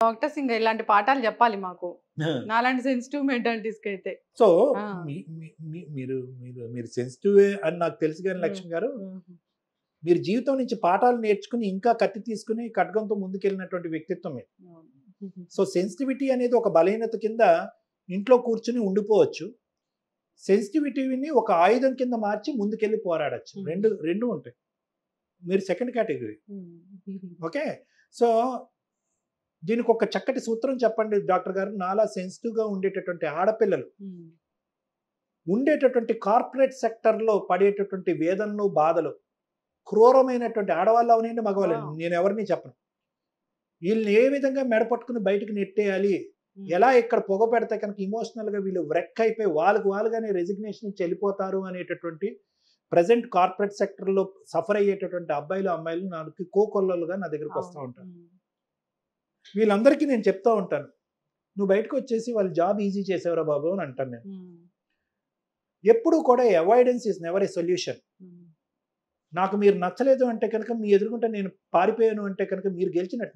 Doctors ఇంకా ఇలాంటి పాఠాలు చెప్పాలి మాకు. నాలాంటి సెన్సిటివ్ మెంటాలిటీస్‌కి అయితే. సో ఆ! మీరు మీరు మీరు సెన్సిటివే అని నాకు తెలుసు గాని హ్మ్. లక్ష్మి గారు, హుహు. మీరు జీవితం నుంచి పాఠాలు నేర్చుకుని ఇంకా కత్తి తీసుకుని ఖడ్గంతో ముందుకెళ్ళినటువంటి వ్యక్తిత్వం మీరు. అవును. హుహు. సో సెన్సిటివిటీ అనేది ఒక బలహీనత కింద ఇంట్లో కూర్చుని ఉండిపోవచ్చు. సెన్సిటివిటీని ఒక ఆయుధం కింద మార్చి ముందుకెళ్ళి పోరాడొచ్చు. హ్మ్. రెండు ఉంటాయి. మీరు సెకండ్ కేటగిరీ. హ్మ్. ఓకే. సో దీనికి ఒక చక్కటి సూత్రం చెప్పండి డాక్టర్ గారు. నాలా సెన్సిటివ్‌గా ఉండేటటువంటి ఆడపిల్లలు హ్మ్. ఉండేటటువంటి కార్పొరేట్ సెక్టర్‌లో పడేటటువంటి వేదనలు, బాధలు, క్రూరమైనటువంటి ఆడవాళ్ళు అవనండి, మగవాళ్ళు వావ్! నేను ఎవరిని చెప్పను. వీళ్ళని ఏ విధంగా మెడ పట్టుకుని బయటికి నెట్టేయాలి, హ్మ్. ఎలా ఇక్కడ పొగ పెడితే కనుక ఎమోషనల్‌గా వీళ్ళు వ్రెక్ అయిపోయి వాళ్ళకి వాళ్ళుగానే రెసిగ్నేషన్ ఇచ్చి వెళ్ళిపోతారు అనేటటువంటి ప్రెజెంట్ కార్పొరేట్ సెక్టర్‌లో సఫర్ అయ్యేటటువంటి అబ్బాయిలు, అమ్మాయిలు నాకు కోకొల్లలుగా నా దగ్గరికి వస్తా అవును. ఉంటారు. హ్మ్. వీళ్ళందరికీ నేను చెప్తా ఉంటాను. "నువ్వు బయటకొచ్చేసి వాళ్ళ జాబ్ ఈజీ చేసావురా బాబు" అని అంటాను నేను. హ్మ్. ఎప్పుడూ కూడా avoidance is never a solution. హ్మ్. నాకు మీరు నచ్చలేదు అంటే కనుక మీ ఎదురుగుంట నేను పారిపోయాను అంటే కనుక మీరు గెలిచినట్టు.